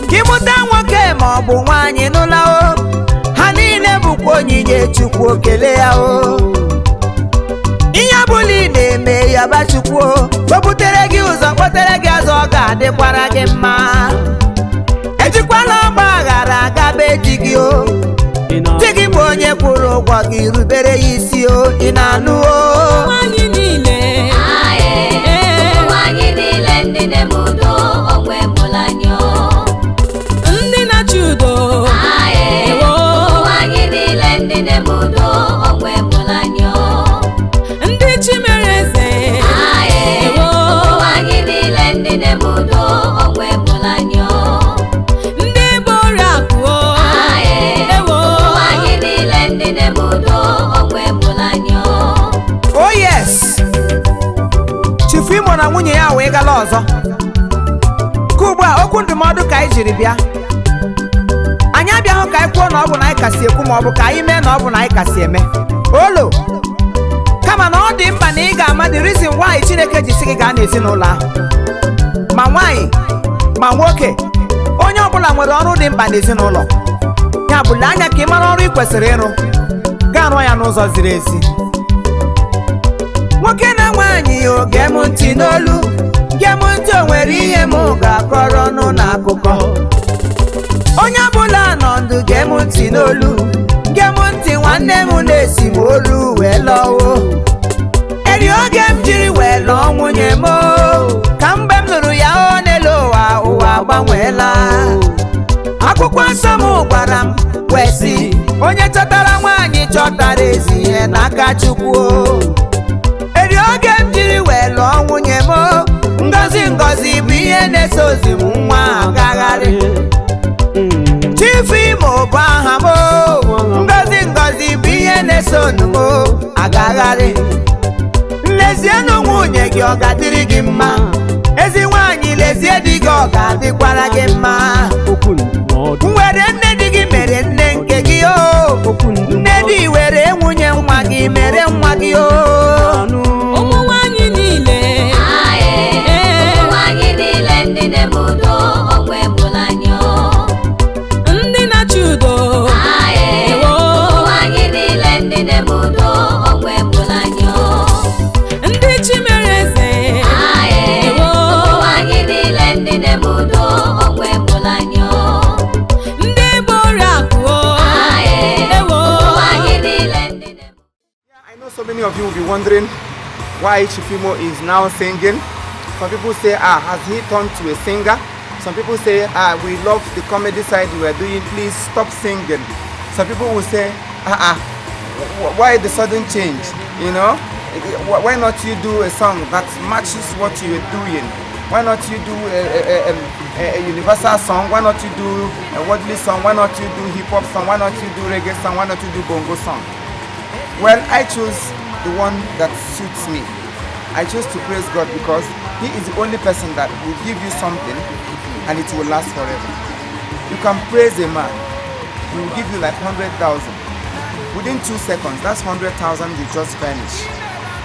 Kimuta nwoke ma ọ bụ nwanyị n'ụlọ o, ha niile bụkwa onyinye Chukwu okele ya o. Ihe bụla ị na-eme ya ba Chukwu o, kpọpụtere gị ụzọ kpọtere gị azụ, ọ ga-adịkwara gị mma. Ejikwala ọgba aghara agaba di gị o, di gị bụ onye kwụrụ ụgwọ gị, rubere ya isi o, ị na-anụ o. Nwanyị niile ndị na-eme udo onwe mụlanyo, ndị na-achị udo. Nwanyị niile ndị na-eme udo onwe mụlanyo, ndị chi mere eze. Nwanyị niile ndị na-eme udo onwe mụlanyo, ndị bụ oriakụ. Nwanyị niile ndị na-eme udo onwe mụlanyo. Oh yes, Chief Imo na nwunye ya wee gala ọzọ. Ka ugbu a okwu ndụmọdụ ka anyị jiri bịa. Anyị abịaghị ka anyị kwuo na ọ bụ na anyị kasị ekwu, ma ọ bụ ka anyị mee na ọ bụ na anyị kasị eme. Olo, kama na ọ dị mkpa na ị ga-ama the reason why Chineke ji sị gị gaa n'ezinụlọ ahụ. Ma nwaanyị ma nwoke, onye ọbụla nwere ọrụ dị mkpa n'ezinụlọ. Ya bụ lee anya ka ị mara ọrụ ị kwesịrị ịrụ, gaa rụọ ya n'ụzọ ziri ezi. Nwoke na nwaanyị oge m ntị n'olu, gee m ntị, o nwere ihe m ga-akọrọ ọnụ n'akụkọ. Onye ọbụla nọ ndụ gee m ntị n'olu, gee m ntị, nwanne m na-esi m olu wee lọwo. Eri oge m jiri wee lọọ nwunye m, ka mgbe m nụrụ ya o n'elu ụwa, ụwa agbanweela. Akwụkwọ nsọ m gwara m wee sị, onye chọtara nwaanyị chọtara ezi ihe n'aka Chukwu. Eri oge m jiri wee lụọ nwunye m, ngọzi ngọzi bụ ihe na-eso ozi m, nwa agagharị. Chief Imo bụ aha m, ngọzi ngọzi bụ ihe na-eso onu m agagharị. Lezienụ nwunye gị, ọ ga-adịrị gị mma. Ezi nwaanyị lezie di gị, ọ ga-adịkwara gị mma. Nwere nne di gị mere nne nke gị o, nne di were nwunye nwa gị mere nwa gị o. Ụmụ nwanyị niile, nwanyị niile ndị na-eme udo onwe mụlanyo, ndị na-achị udo. Nwanyị niile ndị na-eme udo onwe mụlanyo, ndị chi mere eze. Nwanyị niile ndị na-eme udo onwe mụlanyo, ndị bụ oriakụ. Nwanyị niile ndị na-eme. I know so many of you will be wondering why Chief Imo is now singing. Some people say, has he turned to a singer? Some people say, we love the comedy side you are doing, please stop singing. Some people will say, why the sudden change? You know, why not you do a song that matches what you are doing? Why not you do a universal song? Why not you do a worldly song? Why not you do hip hop song? Why not you do reggae song? Why not you do bongo song? Well, I choose the one that suits me. I choose to praise God because He is the only person that will give you something and it will last forever. You can praise a man, he will give you like 100,000. Within 2 seconds, that's 100,000 will just vanish.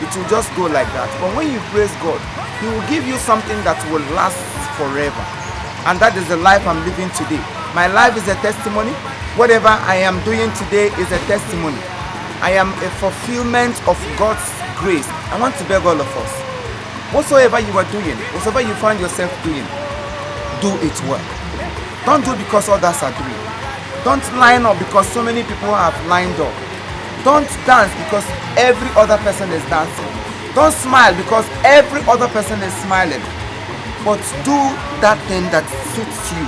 It will just go like that. But when you praise God, He will give you something that will last forever. And that is the life I'm living today. My life is a testimony. Whatever I am doing today is a testimony. I am a fulfillment of God's grace. I want to beg all of us, whatsoever you are doing, whatsoever you find yourself doing, do it well. Don't do because others are doing. Don't line up because so many people have lined up. Don't dance because every other person is dancing. Don't smile because every other person is smiling. But do that thing that suits you.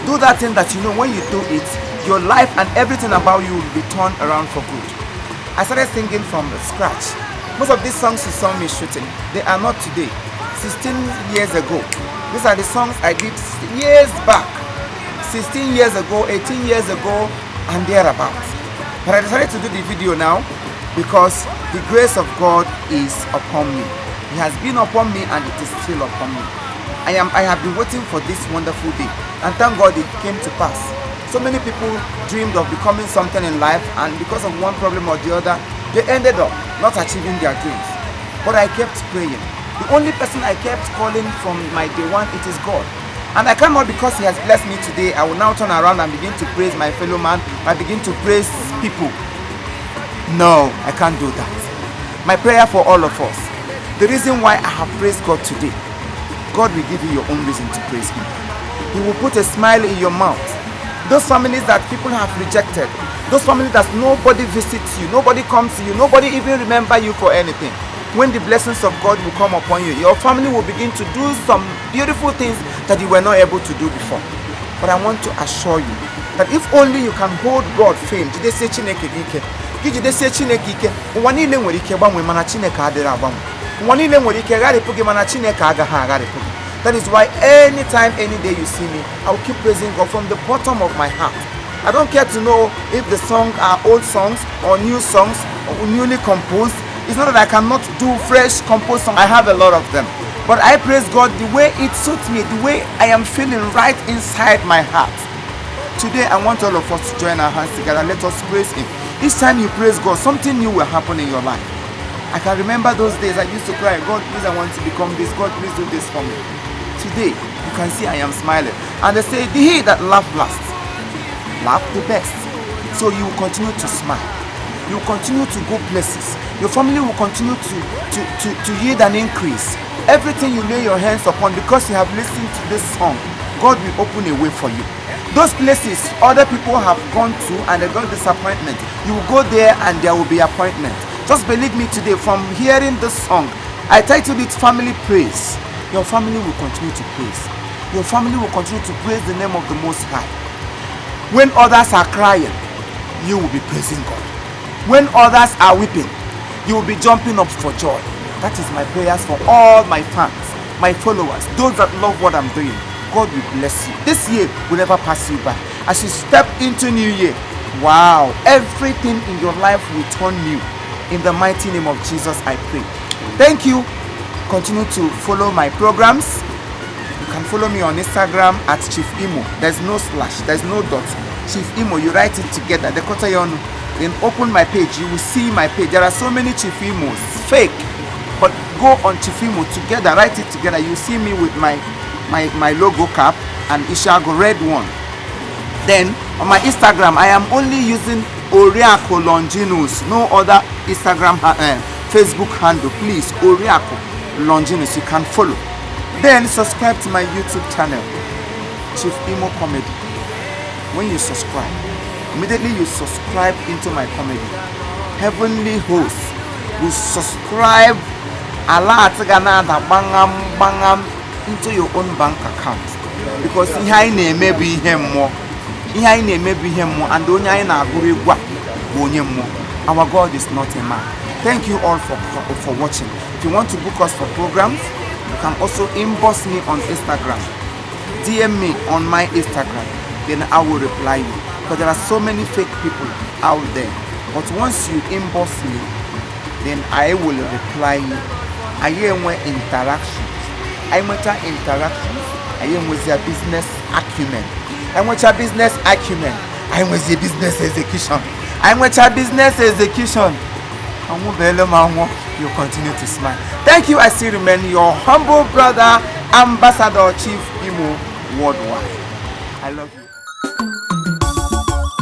Do that thing that you know when you do it, your life and everything about you will be turned around for good. I started singing from scratch. Most of these songs you saw me shooting, they are not today. 16 years ago. These are the songs I did years back. 16 years ago, 18 years ago, and thereabouts. But I decided to do the video now because the grace of God is upon me. It has been upon me and it is still upon me. I have been waiting for this wonderful day, and thank God it came to pass. So many people dreamed of becoming something in life, and because of one problem or the other, they ended up not achieving their dreams. But I kept praying. The only person I kept calling from my day one, it is God. And I cannot, because he has blessed me today, I will now turn around and begin to praise my fellow man. I begin to praise people. No, I can't do that. My prayer for all of us, the reason why I have praised God today, God will give you your own reason to praise him. He will put a smile in your mouth. Those families that people have rejected, those families that nobody visits you, nobody comes to you, nobody even remember you for anything. When the blessings of God will come upon you, your family will begin to do some beautiful things that you were not able to do before. But I want to assure you that if only you can hold God fame, that is why anytime, any day you see me, I will keep praising God from the bottom of my heart. I don't care to know if the songs are old songs or new songs or newly composed. It's not that I cannot do fresh composed songs. I have a lot of them. But I praise God the way it suits me, the way I am feeling right inside my heart. Today, I want all of us to join our hands together. Let us praise him. Each time you praise God, something new will happen in your life. I can remember those days I used to cry, God, please, I want to become this. God, please do this for me. Today, you can see I am smiling. And they say, the he that laugh last, laugh the best. So you will continue to smile. You will continue to go places. Your family will continue to yield an increase. Everything you lay your hands upon, because you have listened to this song, God will open a way for you. Those places other people have gone to and they got disappointment, you will go there and there will be appointment. Just believe me today, from hearing this song, I titled it Family Praise. Your family will continue to praise. Your family will continue to praise the name of the Most High. When others are crying, you will be praising God. When others are weeping, you will be jumping up for joy. That is my prayers for all my fans, my followers, those that love what I'm doing. God will bless you. This year will never pass you by. As you step into new year, wow, everything in your life will turn new. In the mighty name of Jesus, I pray. Thank you. Continue to follow my programs. You can follow me on Instagram at Chief Imo. There's no slash, there's no dot. Chief Imo, you write it together. Then open my page. You will see my page. There are so many Chief Imos, fake. But go on Chief Imo together, write it together. You see me with my logo cap and Ishago red one. Then on my Instagram, I am only using Oriako Longinus, no other Instagram Facebook handle. Please, Oriako Longinus, you can follow. Then subscribe to my YouTube channel, Chief Imo Comedy. When you subscribe, immediately you subscribe into my comedy. Heavenly hosts will subscribe bangam into your own bank account, because and our God is not a man. Thank you all for watching. If you want to book us for programs, you can also inbox me on Instagram. DM me on my Instagram, then I will reply you. Because there are so many fake people out there. But once you inbox me, then I will reply you. I am with interactions. I want your interactions. I am with your business acumen. I want your business acumen. I am with your business execution. I want your business execution. You continue to smile. Thank you. I still remain your humble brother, Ambassador Chief Imo Worldwide. I love you.